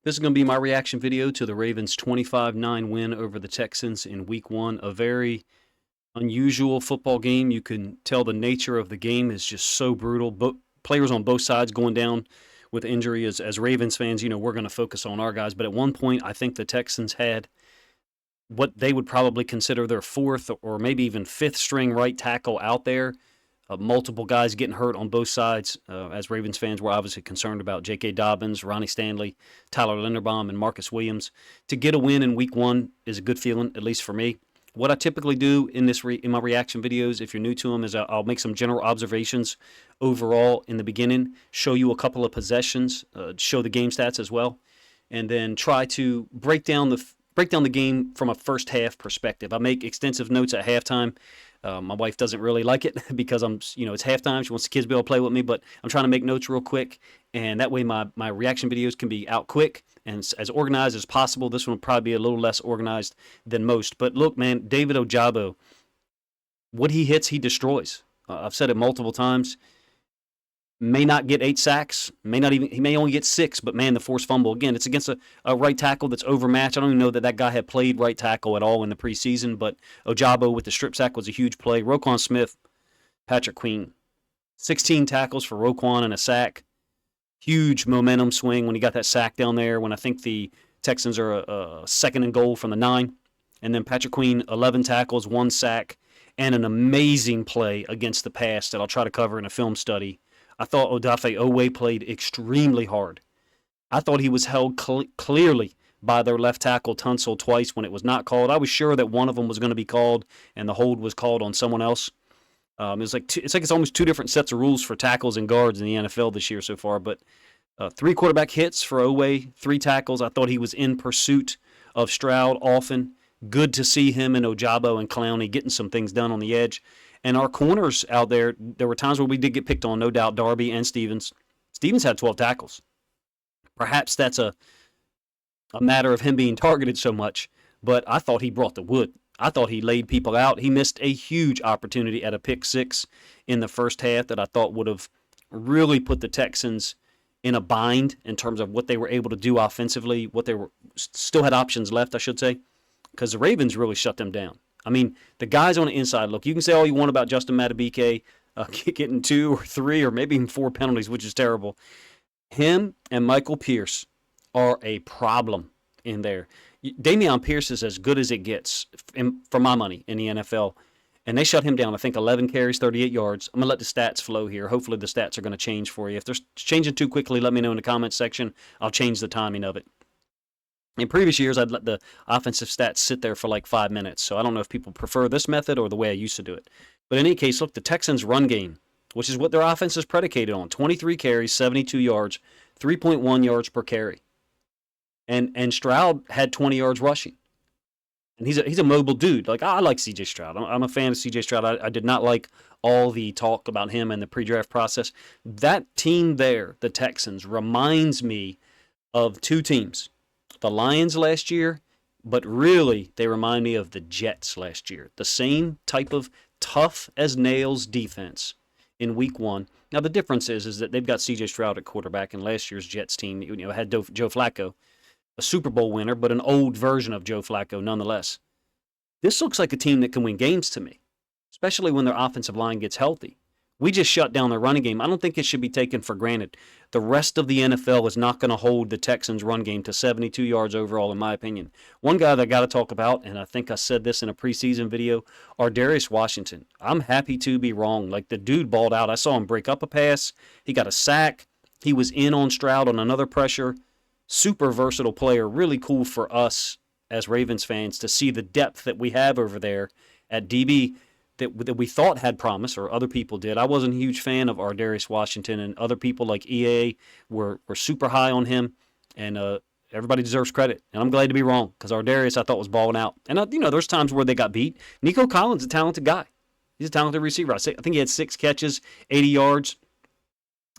This is going to be my reaction video to the Ravens' 25-9 win over the Texans in Week 1. A very unusual football game. You can tell the nature of the game is just so brutal. Players on both sides going down with injury. As Ravens fans, we're going to focus on our guys. But at one point, I think the Texans had what they would probably consider their fourth or maybe even fifth string right tackle out there. Multiple guys getting hurt on both sides. As Ravens fans, we're obviously concerned about J.K. Dobbins, Ronnie Stanley, Tyler Linderbaum, and Marcus Williams. To get a win in Week 1 is a good feeling, at least for me. What I typically do in my reaction videos, if you're new to them, is I'll make some general observations overall in the beginning, show you a couple of possessions, show the game stats as well, and then try to break down the game from a first half perspective. I make extensive notes at halftime. My wife doesn't really like it because it's halftime. She wants the kids to be able to play with me, but I'm trying to make notes real quick, and that way my reaction videos can be out quick and as organized as possible. This one will probably be a little less organized than most. But look, man, David Ojabo, what he hits, he destroys. I've said it multiple times. May not get 8 sacks, he may only get 6, but man, the forced fumble, again, it's against a right tackle that's overmatched. I don't even know that guy had played right tackle at all in the preseason, but Ojabo with the strip sack was a huge play. Roquan Smith, Patrick Queen, 16 tackles for Roquan and a sack. Huge momentum swing when he got that sack down there when I think the Texans are a second and goal from the 9. And then Patrick Queen, 11 tackles, 1 sack, and an amazing play against the pass that I'll try to cover in a film study. I thought Odafe Oweh played extremely hard. I thought he was held clearly by their left tackle Tunsil twice when it was not called. I was sure that one of them was going to be called and the hold was called on someone else. It's almost 2 different sets of rules for tackles and guards in the NFL this year so far. But 3 quarterback hits for Oweh, 3 tackles. I thought he was in pursuit of Stroud often. Good to see him and Ojabo and Clowney getting some things done on the edge. And our corners out there were times where we did get picked on, no doubt, Darby and Stevens. Stevens had 12 tackles. Perhaps that's a matter of him being targeted so much, but I thought he brought the wood. I thought he laid people out. He missed a huge opportunity at a pick 6 in the first half that I thought would have really put the Texans in a bind in terms of what they were able to do offensively, what they were still had options left, I should say, because the Ravens really shut them down. I mean, the guys on the inside, look, you can say all you want about Justin Madubuike getting 2 or 3 or maybe even 4 penalties, which is terrible. Him and Michael Pierce are a problem in there. Dameon Pierce is as good as it gets, for my money, in the NFL. And they shut him down, I think, 11 carries, 38 yards. I'm going to let the stats flow here. Hopefully the stats are going to change for you. If they're changing too quickly, let me know in the comments section. I'll change the timing of it. In previous years, I'd let the offensive stats sit there for like 5 minutes. So I don't know if people prefer this method or the way I used to do it. But in any case, look, the Texans' run game, which is what their offense is predicated on, 23 carries, 72 yards, 3.1 yards per carry. And Stroud had 20 yards rushing. And he's a mobile dude. Like, I like C.J. Stroud. I'm a fan of C.J. Stroud. I did not like all the talk about him in the pre-draft process. That team there, the Texans, reminds me of 2 teams. The Lions last year, but really they remind me of the Jets last year. The same type of tough-as-nails defense in Week 1. Now, the difference is that they've got C.J. Stroud at quarterback, and last year's Jets team had Joe Flacco, a Super Bowl winner, but an old version of Joe Flacco nonetheless. This looks like a team that can win games to me, especially when their offensive line gets healthy. We just shut down their running game. I don't think it should be taken for granted. The rest of the NFL is not going to hold the Texans' run game to 72 yards overall, in my opinion. One guy that I got to talk about, and I think I said this in a preseason video, Darius Washington. I'm happy to be wrong. Like, the dude balled out. I saw him break up a pass. He got a sack. He was in on Stroud on another pressure. Super versatile player. Really cool for us as Ravens fans to see the depth that we have over there at DB. That we thought had promise, or other people did. I wasn't a huge fan of Darius Washington, and other people like EA were super high on him, and everybody deserves credit. And I'm glad to be wrong, because Darius I thought was balling out. And there's times where they got beat. Nico Collins is a talented guy. He's a talented receiver. I think he had 6 catches, 80 yards,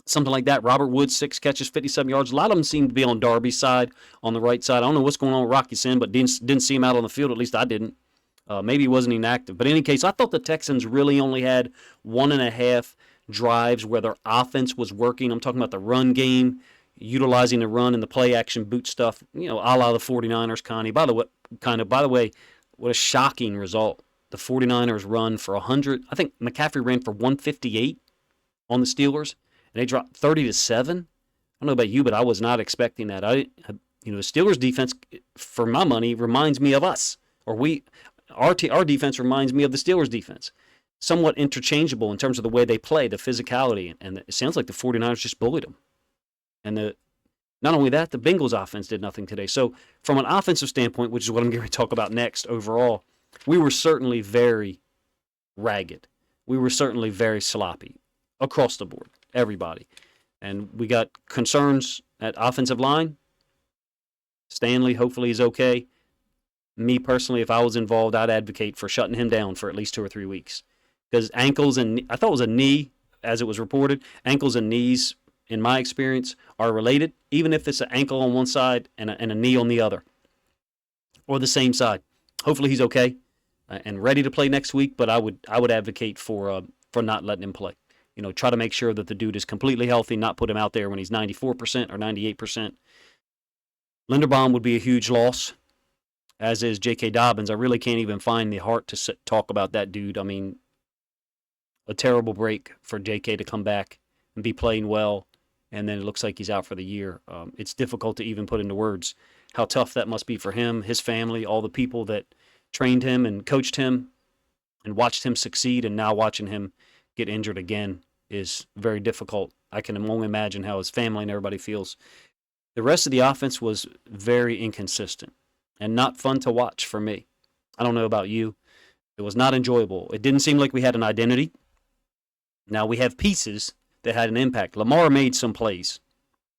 something like that. Robert Woods, 6 catches, 57 yards. A lot of them seemed to be on Darby's side, on the right side. I don't know what's going on with Rocky Sin, but didn't see him out on the field. At least I didn't. Maybe he wasn't even active. But in any case, I thought the Texans really only had 1.5 drives where their offense was working. I'm talking about the run game. utilizing the run and the play action boot stuff, a la the 49ers, Connie. By the way, what a shocking result. The 49ers run for 100. I think McCaffrey ran for 158 on the Steelers, and they dropped 30-7. I don't know about you, but I was not expecting that. The Steelers defense, for my money, reminds me of us. Our defense reminds me of the Steelers defense. Somewhat interchangeable in terms of the way they play, the physicality, and it sounds like the 49ers just bullied them. And not only that, the Bengals offense did nothing today. So from an offensive standpoint, which is what I'm going to talk about next overall, we were certainly very ragged. We were certainly very sloppy across the board, everybody. And we got concerns at offensive line. Stanley, hopefully he's okay. Me personally, if I was involved, I'd advocate for shutting him down for at least 2 or 3 weeks. Because ankles and I thought it was a knee, as it was reported. Ankles and knees, in my experience, are related, even if it's an ankle on one side and a knee on the other, or the same side. Hopefully he's okay and ready to play next week. But I would advocate for not letting him play. Try to make sure that the dude is completely healthy, not put him out there when he's 94% or 98%. Linderbaum would be a huge loss, as is J.K. Dobbins. I really can't even find the heart to talk about that dude. I mean, a terrible break for J.K. to come back and be playing well, and then it looks like he's out for the year. It's difficult to even put into words how tough that must be for him, his family, all the people that trained him and coached him and watched him succeed, and now watching him get injured again is very difficult. I can only imagine how his family and everybody feels. The rest of the offense was very inconsistent and not fun to watch for me. I don't know about you. It was not enjoyable. It didn't seem like we had an identity. Now we have pieces that had an impact. Lamar made some plays.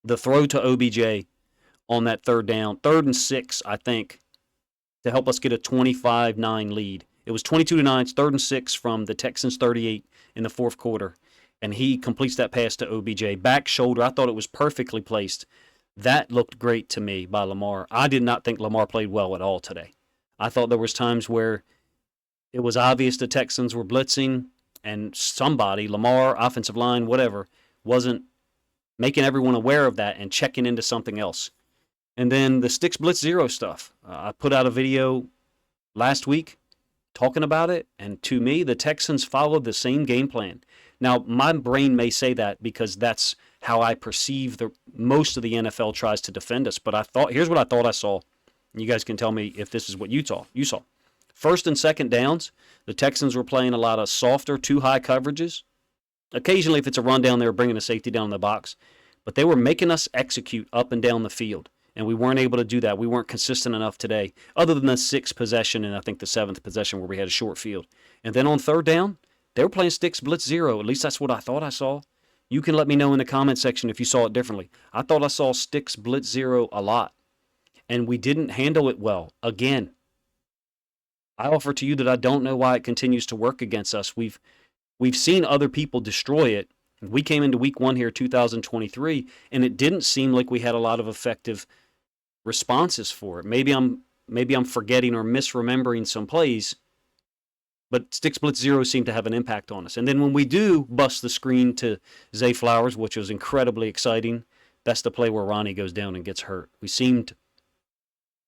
The throw to OBJ on that third down, 3rd and 6, I think, to help us get a 25-9 lead. It was 22-9, 3rd and 6 from the Texans 38 in the fourth quarter, and he completes that pass to OBJ. Back shoulder, I thought it was perfectly placed. That looked great to me by Lamar. I did not think Lamar played well at all today. I thought there was times where it was obvious the Texans were blitzing, and somebody, Lamar, offensive line, whatever, wasn't making everyone aware of that and checking into something else. And then the Sticks Blitz Zero stuff. I put out a video last week talking about it, and to me, the Texans followed the same game plan. Now, my brain may say that because that's how I perceive most of the NFL tries to defend us. But here's what I thought I saw. You guys can tell me if this is what you saw. First and second downs, the Texans were playing a lot of softer, too high coverages. Occasionally, if it's a rundown, they were bringing a safety down in the box. But they were making us execute up and down the field. And we weren't able to do that. We weren't consistent enough today, other than the 6th possession and I think the 7th possession where we had a short field. And then on third down, they were playing Sticks Blitz Zero. At least that's what I thought I saw. You can let me know in the comment section if you saw it differently. I thought I saw Sticks Blitz Zero a lot. And we didn't handle it well. Again, I offer to you that I don't know why it continues to work against us. We've seen other people destroy it. We came into week 1 here, 2023, and it didn't seem like we had a lot of effective responses for it. Maybe I'm forgetting or misremembering some plays, but Sticks Blitz Zero seemed to have an impact on us. And then when we do bust the screen to Zay Flowers, which was incredibly exciting, that's the play where Ronnie goes down and gets hurt. We seemed,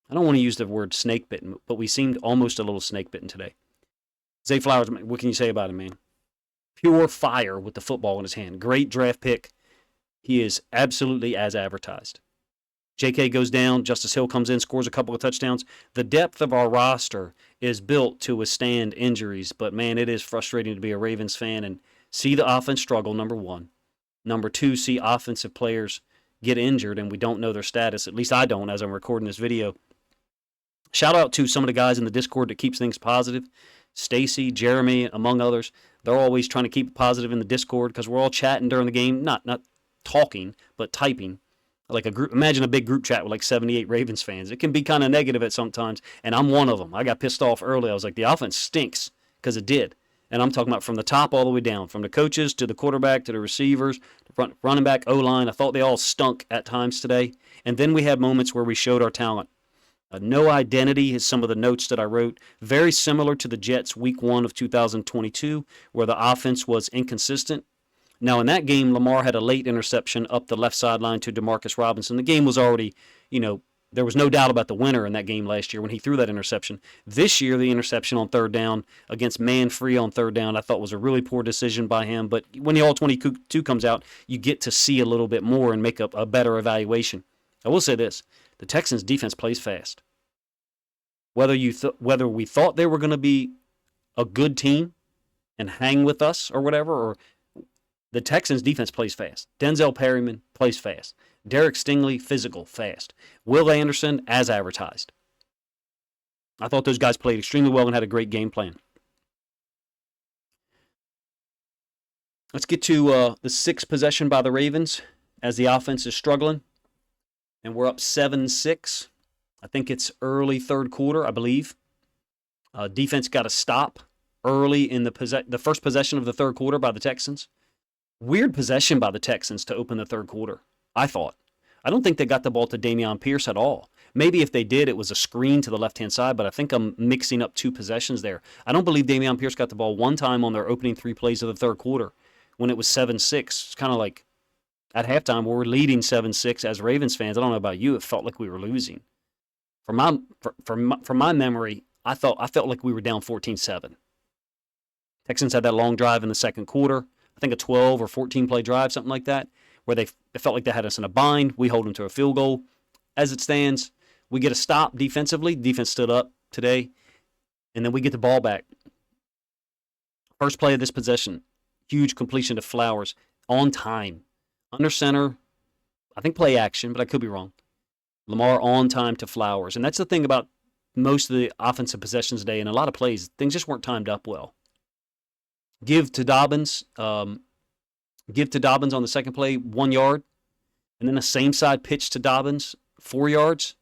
I don't want to use the word snake bitten, but we seemed almost a little snake bitten today. Zay Flowers, what can you say about him, man? Pure fire with the football in his hand. Great draft pick. He is absolutely as advertised. J.K. goes down. Justice Hill comes in, scores a couple of touchdowns. The depth of our roster is built to withstand injuries, but, man, it is frustrating to be a Ravens fan and see the offense struggle, number one. Number two, see offensive players get injured, and we don't know their status. At least I don't as I'm recording this video. Shout out to some of the guys in the Discord that keeps things positive. Stacy, Jeremy, among others. They're always trying to keep it positive in the Discord because we're all chatting during the game, not talking, but typing. Like a group, imagine a big group chat with like 78 Ravens fans. It can be kind of negative at sometimes, and I'm one of them. I got pissed off early. I was like, the offense stinks, because it did. And I'm talking about from the top all the way down, from the coaches to the quarterback to the receivers, the running back, O-line. I thought they all stunk at times today. And then we had moments where we showed our talent. No identity is some of the notes that I wrote. Very similar to the Jets week 1 of 2022, where the offense was inconsistent. Now, in that game, Lamar had a late interception up the left sideline to Demarcus Robinson. The game was already, there was no doubt about the winner in that game last year when he threw that interception. This year, the interception on third down against man free on third down, I thought was a really poor decision by him. But when the All-22 comes out, you get to see a little bit more and make a better evaluation. I will say this. The Texans' defense plays fast. Whether we thought they were going to be a good team and hang with us or whatever, or the Texans' defense plays fast. Denzel Perryman plays fast. Derek Stingley, physical, fast. Will Anderson, as advertised. I thought those guys played extremely well and had a great game plan. Let's get to the sixth possession by the Ravens as the offense is struggling. And we're up 7-6. I think it's early third quarter, I believe. Defense got a stop early in the first possession of the third quarter by the Texans. Weird possession by the Texans to open the third quarter, I thought. I don't think they got the ball to Dameon Pierce at all. Maybe if they did, it was a screen to the left-hand side, but I think I'm mixing up two possessions there. I don't believe Dameon Pierce got the ball one time on their opening 3 plays of the third quarter when it was 7-6. It's kind of like at halftime, we're leading 7-6 as Ravens fans. I don't know about you. It felt like we were losing. From my memory, I felt like we were down 14-7. Texans had that long drive in the second quarter. I think a 12 or 14-play drive, something like that, where it felt like they had us in a bind. We hold them to a field goal. As it stands, we get a stop defensively. Defense stood up today, and then we get the ball back. First play of this possession, huge completion to Flowers on time. Under center, I think play action, but I could be wrong. Lamar on time to Flowers. And that's the thing about most of the offensive possessions today and a lot of plays. Things just weren't timed up well. Give to Dobbins on the second play, 1 yard. And then the same side pitch to Dobbins, 4 yards.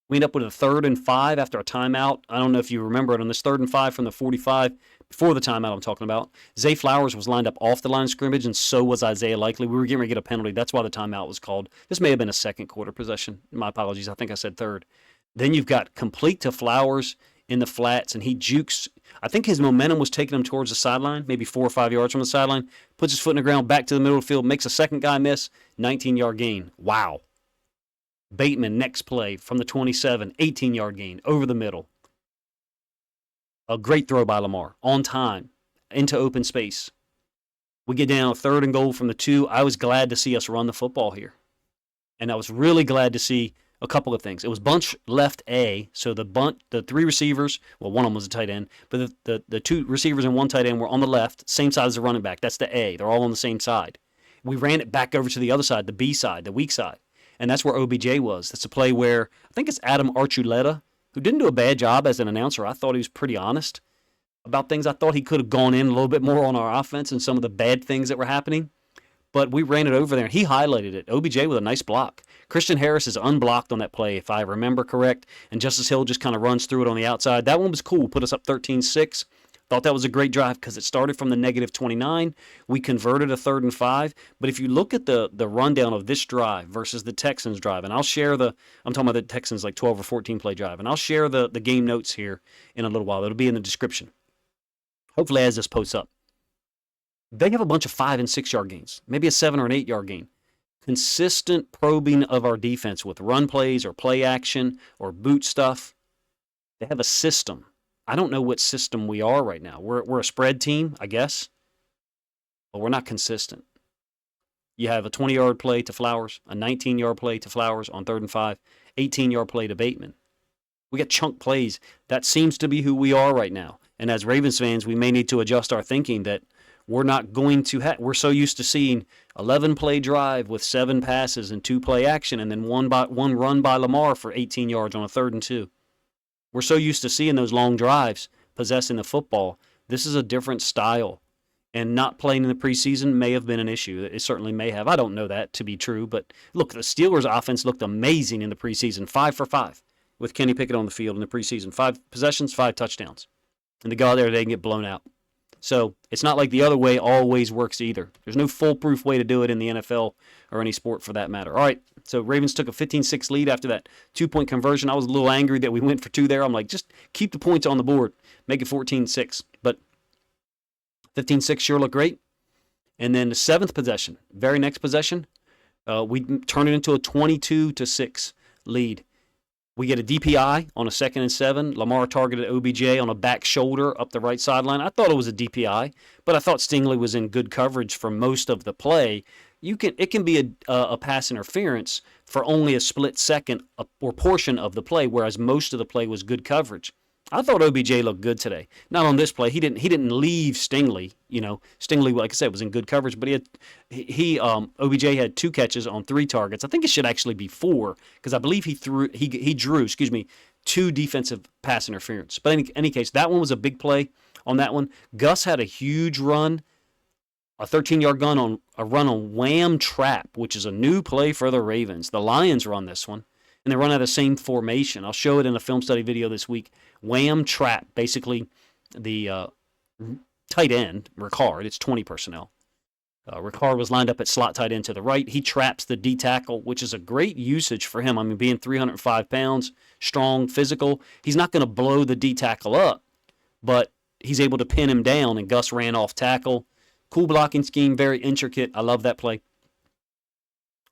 We end up with a 3rd and 5 after a timeout. I don't know if you remember it. On this 3rd and 5 from the 45, before the timeout I'm talking about, Zay Flowers was lined up off the line of scrimmage, and so was Isaiah Likely. We were getting ready to get a penalty. That's why the timeout was called. This may have been a second quarter possession. My apologies. I think I said third. Then you've got complete to Flowers in the flats, and he jukes. I think his momentum was taking him towards the sideline, maybe 4 or 5 yards from the sideline, puts his foot in the ground, back to the middle of the field, makes a second guy miss, 19-yard gain. Wow. Bateman, next play from the 27, 18-yard gain, over the middle. A great throw by Lamar, on time, into open space. We get down 3rd and goal from the 2. I was glad to see us run the football here. And I was really glad to see a couple of things. It was bunch left A, so the 3 receivers, well, one of them was a tight end, but the 2 receivers and 1 tight end were on the left, same side as the running back. That's the A. They're all on the same side. We ran it back over to the other side, the B side, the weak side. And that's where OBJ was. That's a play where I think it's Adam Archuleta, who didn't do a bad job as an announcer. I thought he was pretty honest about things. I thought he could have gone in a little bit more on our offense and some of the bad things that were happening. But we ran it over there, and he highlighted it. OBJ with a nice block. Christian Harris is unblocked on that play, if I remember correct, and Justice Hill just kind of runs through it on the outside. That one was cool. Put us up 13-6. Thought that was a great drive because it started from the -29. We converted a 3rd and 5. But if you look at the rundown of this drive versus the Texans drive, and I'm talking about the Texans like 12 or 14 play drive, and I'll share the game notes here in a little while. It'll be in the description. Hopefully as this posts up. They have a bunch of 5 and 6 yard gains, maybe a 7 or an 8 yard gain. Consistent probing of our defense with run plays or play action or boot stuff. They have a system. I don't know what system we are right now. We're a spread team, I guess, but we're not consistent. You have a 20-yard play to Flowers, a 19-yard play to Flowers on 3rd and 5, 18-yard play to Bateman. We got chunk plays. That seems to be who we are right now. And as Ravens fans, we may need to adjust our thinking that we're not going to we're so used to seeing 11-play drive with 7 passes and 2 play action and then one run by Lamar for 18 yards on a 3rd and 2. We're so used to seeing those long drives, possessing the football. This is a different style. And not playing in the preseason may have been an issue. It certainly may have. I don't know that to be true. But look, the Steelers' offense looked amazing in the preseason. 5 for 5 with Kenny Pickett on the field in the preseason. 5 possessions, 5 touchdowns. And they go out there, they can get blown out. So it's not like the other way always works either. There's no foolproof way to do it in the NFL or any sport for that matter. All right, so Ravens took a 15-6 lead after that 2-point conversion. I was a little angry that we went for 2 there. I'm like, just keep the points on the board. Make it 14-6. But 15-6 sure looked great. And then the seventh possession, very next possession, we turn it into a 22-6 lead. We get a DPI on a 2nd and 7. Lamar targeted OBJ on a back shoulder up the right sideline. I thought it was a DPI, but I thought Stingley was in good coverage for most of the play. It can be a pass interference for only a split second or portion of the play, whereas most of the play was good coverage. I thought OBJ looked good today. Not on this play. He didn't leave Stingley. Stingley, like I said, was in good coverage, but OBJ had 2 catches on 3 targets. I think it should actually be 4 because I believe he drew 2 defensive pass interference. But in any case, that one was a big play on that one. Gus had a huge run, a 13-yard run on Wham Trap, which is a new play for the Ravens. The Lions run this one, and they run out of the same formation. I'll show it in a film study video this week. Wham Trap, basically the tight end, Ricard. It's 20 personnel. Ricard was lined up at slot tight end to the right. He traps the D tackle, which is a great usage for him. I mean, being 305 pounds, strong, physical, he's not going to blow the D tackle up, but he's able to pin him down, and Gus ran off tackle. Cool blocking scheme, very intricate. I love that play.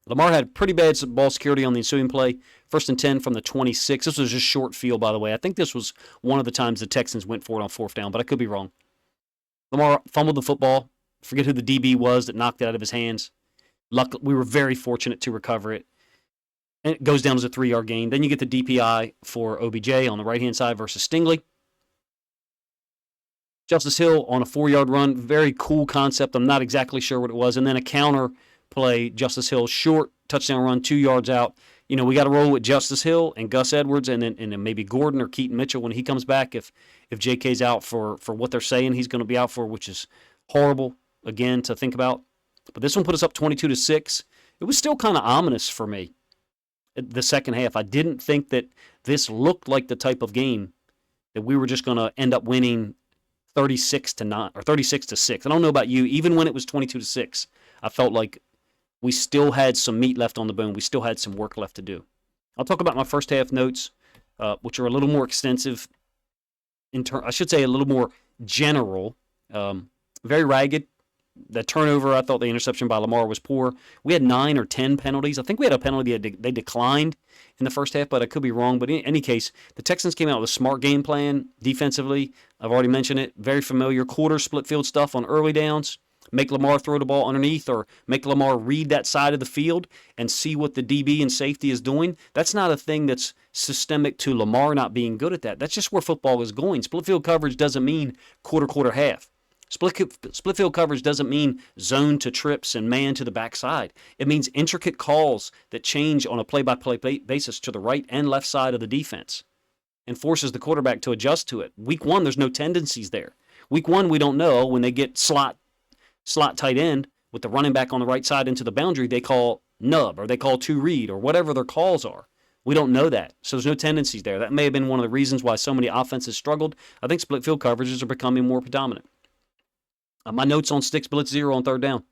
Lamar had pretty bad ball security on the ensuing play. 1st and 10 from the 26. This was just short field, by the way. I think this was one of the times the Texans went for it on 4th down, but I could be wrong. Lamar fumbled the football. Forget who the DB was that knocked it out of his hands. We were very fortunate to recover it. And it goes down as a 3-yard gain. Then you get the DPI for OBJ on the right-hand side versus Stingley. Justice Hill on a 4-yard run. Very cool concept. I'm not exactly sure what it was. And then a counter play, Justice Hill short, touchdown run, 2 yards out. We got to roll with Justice Hill and Gus Edwards and then maybe Gordon or Keaton Mitchell when he comes back if JK's out for what they're saying he's going to be out for, which is horrible, again, to think about. But this one put us up 22-6. It was still kind of ominous for me the second half. I didn't think that this looked like the type of game that we were just going to end up winning 36-9 or 36-6. I don't know about you. Even when it was 22-6, I felt like we still had some meat left on the bone. We still had some work left to do. I'll talk about my first half notes, which are a little more extensive. I should say a little more general. Very ragged. The turnover, I thought the interception by Lamar was poor. We had 9 or 10 penalties. I think we had a penalty that they declined in the first half, but I could be wrong. But in any case, the Texans came out with a smart game plan defensively. I've already mentioned it. Very familiar quarter split field stuff on early downs. Make Lamar throw the ball underneath or make Lamar read that side of the field and see what the DB and safety is doing. That's not a thing that's systemic to Lamar not being good at that. That's just where football is going. Split field coverage doesn't mean quarter, half. Split field coverage doesn't mean zone to trips and man to the backside. It means intricate calls that change on a play-by-play basis to the right and left side of the defense and forces the quarterback to adjust to it. Week 1, there's no tendencies there. Week 1, we don't know when they get slot tight end with the running back on the right side into the boundary, they call nub or they call two read or whatever their calls are. We don't know that. So there's no tendencies there. That may have been one of the reasons why so many offenses struggled. I think split field coverages are becoming more predominant. My notes on sticks, blitz, 0 on 3rd down.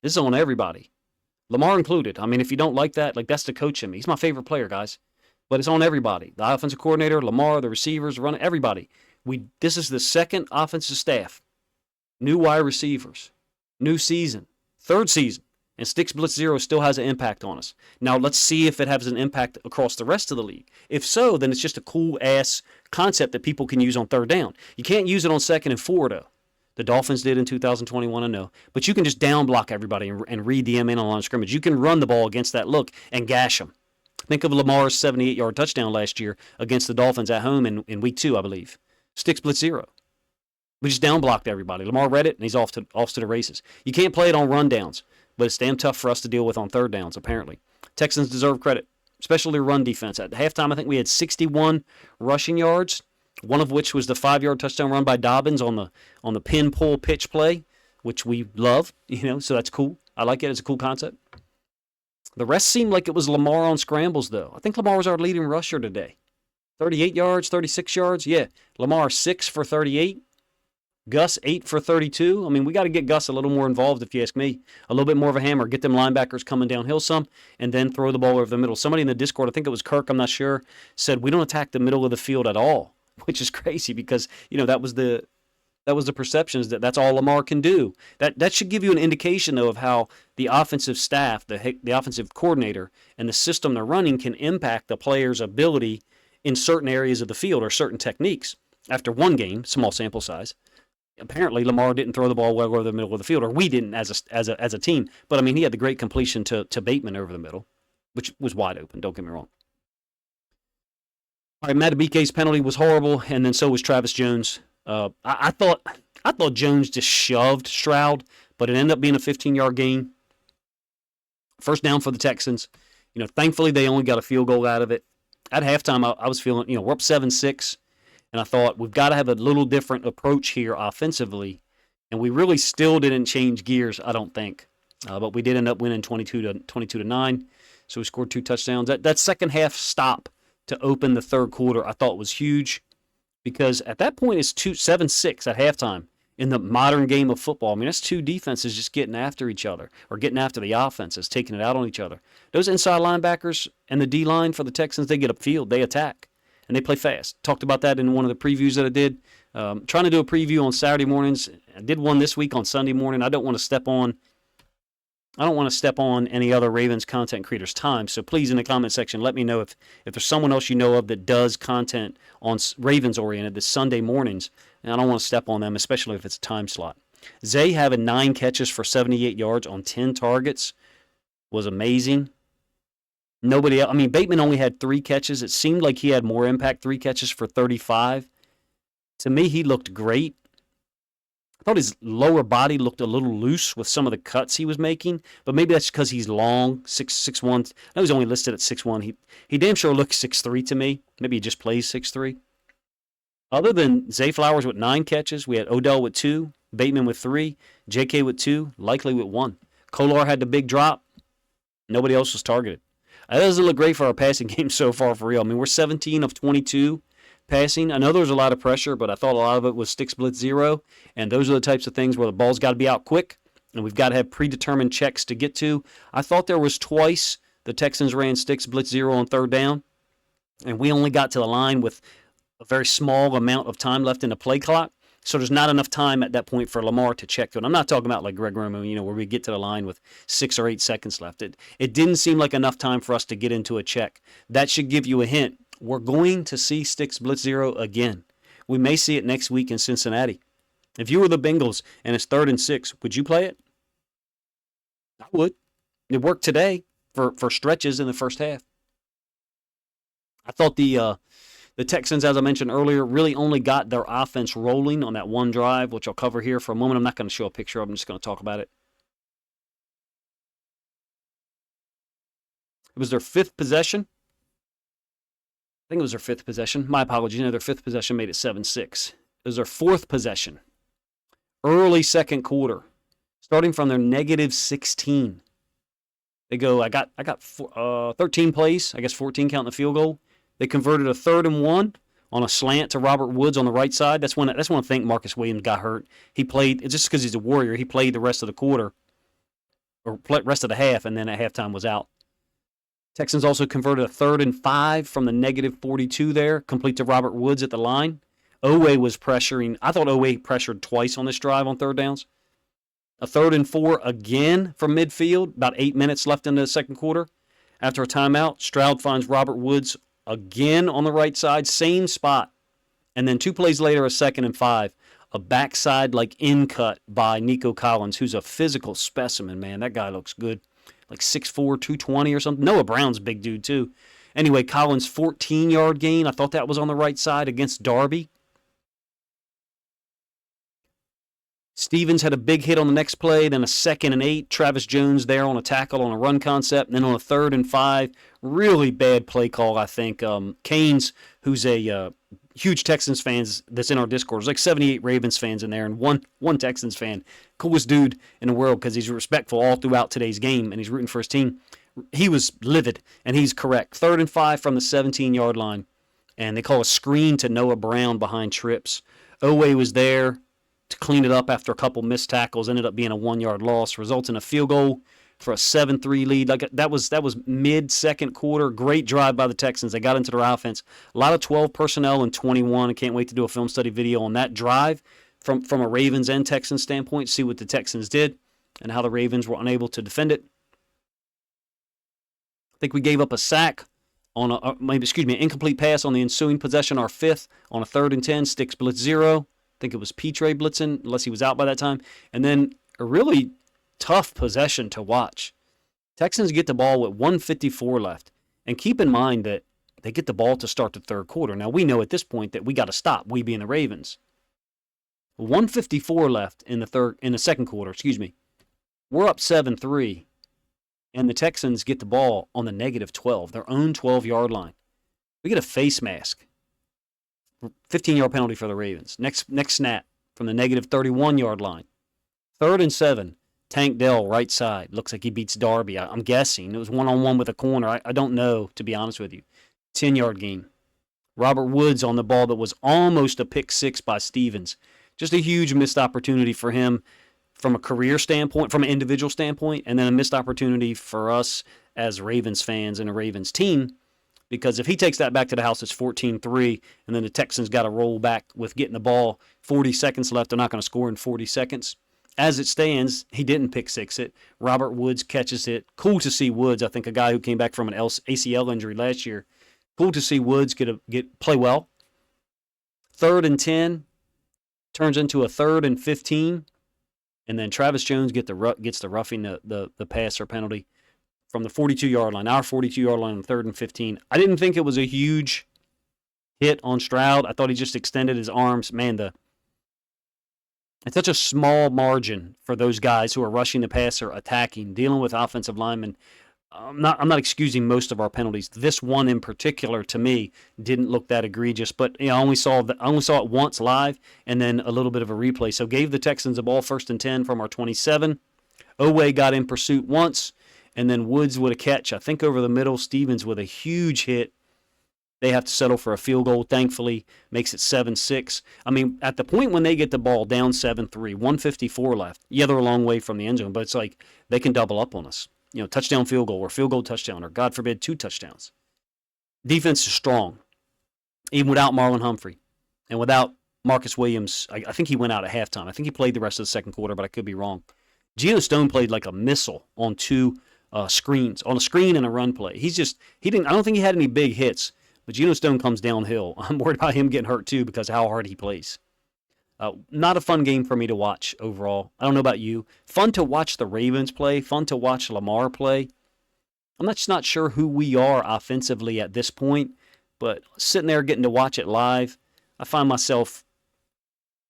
This is on everybody. Lamar included. I mean, if you don't like that, that's to coach him. He's my favorite player, guys. But it's on everybody. The offensive coordinator, Lamar, the receivers, running, everybody. This is the second offensive staff. New wide receivers. New season. 3rd season. And sticks, blitz, 0 still has an impact on us. Now, let's see if it has an impact across the rest of the league. If so, then it's just a cool-ass concept that people can use on 3rd down. You can't use it on 2nd and 4, though. The Dolphins did in 2021, I know. But you can just down block everybody and read the MN on line of scrimmage. You can run the ball against that look and gash them. Think of Lamar's 78-yard touchdown last year against the Dolphins at home in week 2, I believe. Sticks, blitz, 0. We just down blocked everybody. Lamar read it, and he's off to the races. You can't play it on run downs, but it's damn tough for us to deal with on 3rd downs, apparently. Texans deserve credit, especially run defense. At halftime, I think we had 61 rushing yards, one of which was the 5-yard touchdown run by Dobbins on the pin pull pitch play, which we love, so that's cool. I like it. It's a cool concept. The rest seemed like it was Lamar on scrambles, though. I think Lamar was our leading rusher today. 38 yards, 36 yards. Yeah, Lamar 6 for 38. Gus 8 for 32. I mean, we got to get Gus a little more involved, if you ask me. A little bit more of a hammer. Get them linebackers coming downhill some, and then throw the ball over the middle. Somebody in the Discord, I think it was Kirk, I'm not sure, said we don't attack the middle of the field at all, which is crazy because, that was the That was the perception, is that that's all Lamar can do. That should give you an indication, though, of how the offensive staff, the offensive coordinator, and the system they're running can impact the player's ability in certain areas of the field or certain techniques. After one game, small sample size, apparently Lamar didn't throw the ball well over the middle of the field, or we didn't as a team. But I mean, he had the great completion to Bateman over the middle, which was wide open. Don't get me wrong. All right, Matabike's penalty was horrible, and then so was Travis Jones. I thought Jones just shoved Stroud, but it ended up being a 15-yard gain. First down for the Texans. Thankfully they only got a field goal out of it. At halftime, I was feeling, we're up 7-6, and I thought we've got to have a little different approach here offensively, and we really still didn't change gears, I don't think. But we did end up winning 22-9, so we scored 2 touchdowns. That second half stop to open the third quarter I thought was huge, because at that point it's 7-6 at halftime in the modern game of football. I mean, that's 2 defenses just getting after each other, or getting after the offenses, taking it out on each other. Those inside linebackers and the D-line for the Texans, they get upfield, they attack, and they play fast. Talked about that in one of the previews that I did. Trying to do a preview on Saturday mornings. I did one this week on Sunday morning. I don't want to step on any other Ravens content creators' time. So please, in the comment section, let me know if there's someone else you know of that does content on Ravens-oriented this Sunday mornings, and I don't want to step on them, especially if it's a time slot. Zay having 9 catches for 78 yards on 10 targets was amazing. Nobody else. I mean, Bateman only had 3 catches. It seemed like he had more impact, 3 catches for 35. To me, he looked great. I thought his lower body looked a little loose with some of the cuts he was making, but maybe that's because he's long, 6'1". I know he's only listed at 6'1". He damn sure looks 6'3" to me. Maybe he just plays 6'3". Other than Zay Flowers with 9 catches, we had Odell with 2, Bateman with 3, J.K. with 2, Likely with 1. Kolar had the big drop. Nobody else was targeted. That doesn't look great for our passing game so far, for real. I mean, we're 17 of 22 passing. I know there's a lot of pressure, but I thought a lot of it was sticks blitz 0, and those are the types of things where the ball's got to be out quick, and we've got to have predetermined checks to get to. I thought there was twice the Texans ran sticks blitz 0 on third down, and we only got to the line with a very small amount of time left in the play clock, so there's not enough time at that point for Lamar to check to it. I'm not talking about like Greg Romo, where we get to the line with 6 or 8 seconds left. It didn't seem like enough time for us to get into a check. That should give you a hint. We're going to see sticks blitz 0 again. We may see it next week in Cincinnati. If you were the Bengals and it's 3rd and 6, would you play it? I would. It worked today for stretches in the first half. I thought the Texans, as I mentioned earlier, really only got their offense rolling on that one drive, which I'll cover here for a moment. I'm not going to show a picture of it. I'm just going to talk about it. It was their 5th possession. I think it was their 5th possession. My apologies. Their 5th possession made it 7-6. It was their 4th possession. Early second quarter. Starting from their -16. They go, I got 13 plays. I guess 14 counting the field goal. They converted a 3rd and 1 on a slant to Robert Woods on the right side. That's when I think Marcus Williams got hurt. He played, just because he's a Warrior, he played the rest of the quarter, or rest of the half, and then at halftime was out. Texans also converted a 3rd and 5 from the -42 there, complete to Robert Woods at the line. Owe was pressuring. I thought Owe pressured twice on this drive on 3rd downs. A 3rd and 4 again from midfield, about 8 minutes left in the second quarter. After a timeout, Stroud finds Robert Woods again on the right side, same spot. And then 2 plays later, a 2nd and 5, a backside in cut by Nico Collins, who's a physical specimen, man. That guy looks good. Like 6'4", 220 or something. Noah Brown's a big dude, too. Anyway, Collins' 14-yard gain. I thought that was on the right side against Darby. Stevens had a big hit on the next play, then a 2nd and 8. Travis Jones there on a tackle on a run concept. And then on a 3rd and 5, really bad play call, I think. Canes, who's a huge Texans fan that's in our Discord. There's like 78 Ravens fans in there and one Texans fan. Coolest dude in the world because he's respectful all throughout today's game and he's rooting for his team. He was livid, and he's correct. 3rd and 5 from the 17-yard line, and they call a screen to Noah Brown behind trips. Owe was there to clean it up after a couple missed tackles. Ended up being a 1-yard loss, results in a field goal for a 7-3 lead. That was mid-second quarter. Great drive by the Texans. They got into their offense. A lot of 12 personnel and 21. I can't wait to do a film study video on that drive. from a Ravens and Texans standpoint, see what the Texans did and how the Ravens were unable to defend it. I think we gave up a sack on an incomplete pass on the ensuing possession, our fifth, on a 3rd and 10, sticks blitz 0. I think it was Petre blitzing, unless he was out by that time. And then a really tough possession to watch. Texans get the ball with 1:54 left. And keep in mind that they get the ball to start the third quarter. Now, we know at this point that we got to stop, we being the Ravens. 1:54 left in the second quarter, We're up 7-3. And the Texans get the ball on the -12, their own 12-yard line. We get a face mask. 15-yard penalty for the Ravens. Next snap from the -31-yard line. 3rd and 7. Tank Dell, right side. Looks like he beats Darby. I'm guessing. It was one-on-one with a corner. I don't know, to be honest with you. 10-yard gain. Robert Woods on the ball that was almost a pick six by Stevens. Just a huge missed opportunity for him from a career standpoint, from an individual standpoint, and then a missed opportunity for us as Ravens fans and a Ravens team, because if he takes that back to the house, it's 14-3, and then the Texans got to roll back with getting the ball 40 seconds left. They're not going to score in 40 seconds. As it stands, he didn't pick six it. Robert Woods catches it. Cool to see Woods, I think a guy who came back from an ACL injury last year. Cool to see Woods play well. 3rd and 10 turns into a 3rd and 15. And then Travis Jones gets the roughing the passer penalty from the 42-yard line, our 42-yard line on 3rd and 15. I didn't think it was a huge hit on Stroud. I thought he just extended his arms. Man, it's such a small margin for those guys who are rushing the passer, attacking, dealing with offensive linemen. I'm not excusing most of our penalties. This one in particular, to me, didn't look that egregious. But I only saw it once live, and then a little bit of a replay. So gave the Texans the ball 1st and 10 from our 27. Owe got in pursuit once, and then Woods with a catch, I think over the middle. Stevens with a huge hit. They have to settle for a field goal. Thankfully, makes it 7-6. I mean, at the point when they get the ball down 7-3, 1:54 left. Yeah, they're a long way from the end zone, but it's like they can double up on us. Touchdown, field goal, or field goal, touchdown, or God forbid, 2 touchdowns. Defense is strong, even without Marlon Humphrey and without Marcus Williams. I think he went out at halftime. I think he played the rest of the second quarter, but I could be wrong. Geno Stone played like a missile on 2 screens, on a screen and a run play. I don't think he had any big hits, but Geno Stone comes downhill. I'm worried about him getting hurt too because of how hard he plays. Not a fun game for me to watch overall. I don't know about you. Fun to watch the Ravens play. Fun to watch Lamar play. I'm just not sure who we are offensively at this point, but sitting there getting to watch it live, I find myself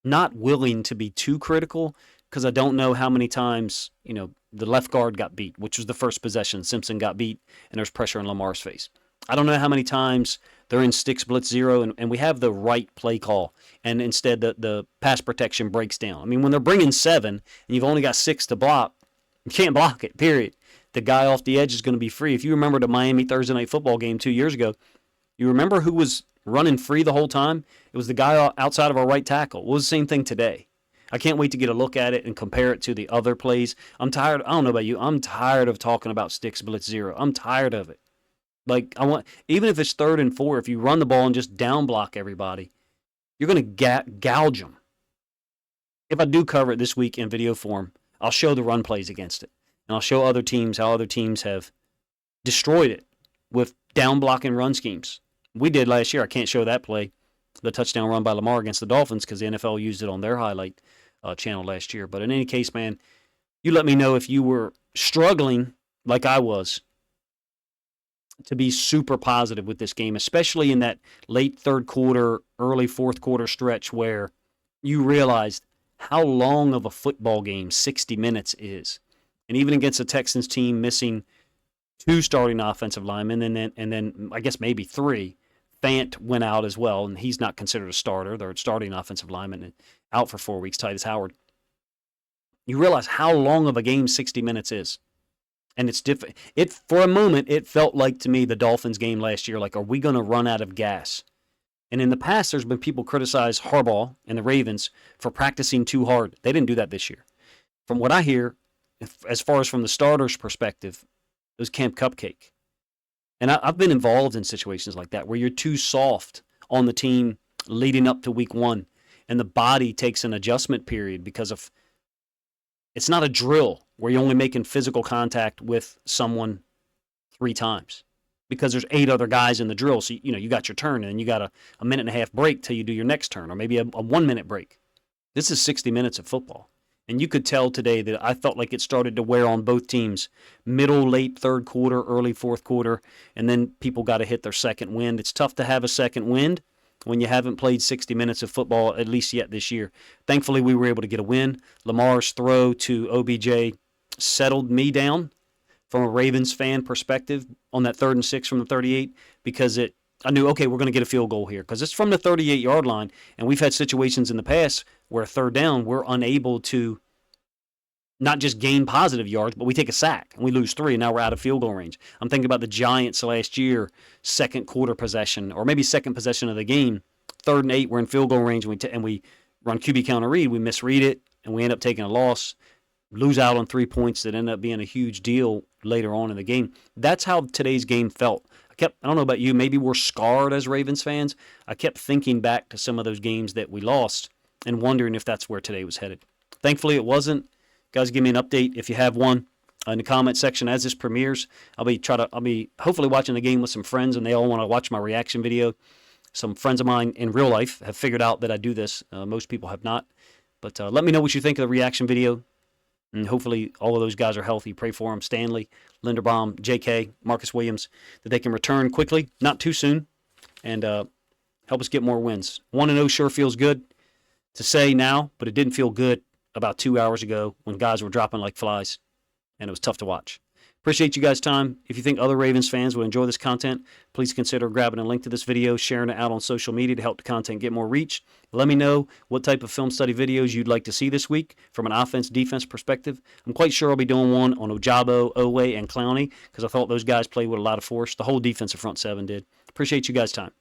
not willing to be too critical because I don't know how many times, the left guard got beat, which was the first possession. Simpson got beat, and there's pressure on Lamar's face. I don't know how many times they're in sticks blitz 0 and we have the right play call, and instead the pass protection breaks down. I mean, when they're bringing 7 and you've only got 6 to block, you can't block it, period. The guy off the edge is going to be free. If you remember the Miami Thursday Night Football game 2 years ago, you remember who was running free the whole time? It was the guy outside of our right tackle. It was the same thing today. I can't wait to get a look at it and compare it to the other plays. I'm tired. I don't know about you. I'm tired of talking about sticks blitz 0. I'm tired of it. Like, even if it's 3rd and 4, if you run the ball and just down block everybody, you're going to gouge them. If I do cover it this week in video form, I'll show the run plays against it. And I'll show other teams how other teams have destroyed it with down blocking run schemes. We did last year. I can't show that play, the touchdown run by Lamar against the Dolphins, because the NFL used it on their highlight channel last year. But in any case, man, you let me know if you were struggling like I was to be super positive with this game, especially in that late 3rd quarter, early 4th quarter stretch where you realized how long of a football game 60 minutes is. And even against the Texans team missing 2 starting offensive linemen and then I guess maybe 3, Fant went out as well, and he's not considered a starter. They're starting offensive lineman and out for 4 weeks, Titus Howard. You realize how long of a game 60 minutes is. And it's different. For a moment, it felt like to me the Dolphins game last year, like, are we going to run out of gas? And in the past, there's been people criticize Harbaugh and the Ravens for practicing too hard. They didn't do that this year. From what I hear, as far as from the starter's perspective, it was Camp Cupcake. And I've been involved in situations like that where you're too soft on the team leading up to week 1. and the body takes an adjustment period because of it's not a drill where you're only making physical contact with someone 3 times because there's 8 other guys in the drill. So, you got your turn, and then you got a minute and a half break till you do your next turn, or maybe a 1-minute break. This is 60 minutes of football. And you could tell today that I felt like it started to wear on both teams. Middle, late third quarter, early fourth quarter, and then people got to hit their second wind. It's tough to have a second wind when you haven't played 60 minutes of football, at least yet this year. Thankfully, we were able to get a win. Lamar's throw to OBJ settled me down from a Ravens fan perspective on that 3rd and 6 from the 38 because I knew, okay, we're going to get a field goal here because it's from the 38-yard line, and we've had situations in the past where 3rd down we're unable to not just gain positive yards, but we take a sack and we lose 3, and now we're out of field goal range. I'm thinking about the Giants last year, second quarter possession, or maybe second possession of the game, 3rd and 8, we're in field goal range, and we run QB counter read, we misread it, and we end up taking a loss, lose out on 3 points that end up being a huge deal later on in the game. That's how today's game felt. I don't know about you, maybe we're scarred as Ravens fans. I kept thinking back to some of those games that we lost and wondering if that's where today was headed. Thankfully, it wasn't. Guys, give me an update if you have one in the comment section as this premieres. I'll be hopefully watching the game with some friends, and they all want to watch my reaction video. Some friends of mine in real life have figured out that I do this. Most people have not. But let me know what you think of the reaction video. And hopefully all of those guys are healthy. Pray for them. Stanley, Linderbaum, J.K., Marcus Williams, that they can return quickly, not too soon, and help us get more wins. 1-0 sure feels good to say now, but it didn't feel good about 2 hours ago when guys were dropping like flies, and it was tough to watch. Appreciate you guys' time. If you think other Ravens fans would enjoy this content, please consider grabbing a link to this video, sharing it out on social media to help the content get more reach. Let me know what type of film study videos you'd like to see this week from an offense-defense perspective. I'm quite sure I'll be doing one on Ojabo, Owe, and Clowney because I thought those guys played with a lot of force. The whole defensive front seven did. Appreciate you guys' time.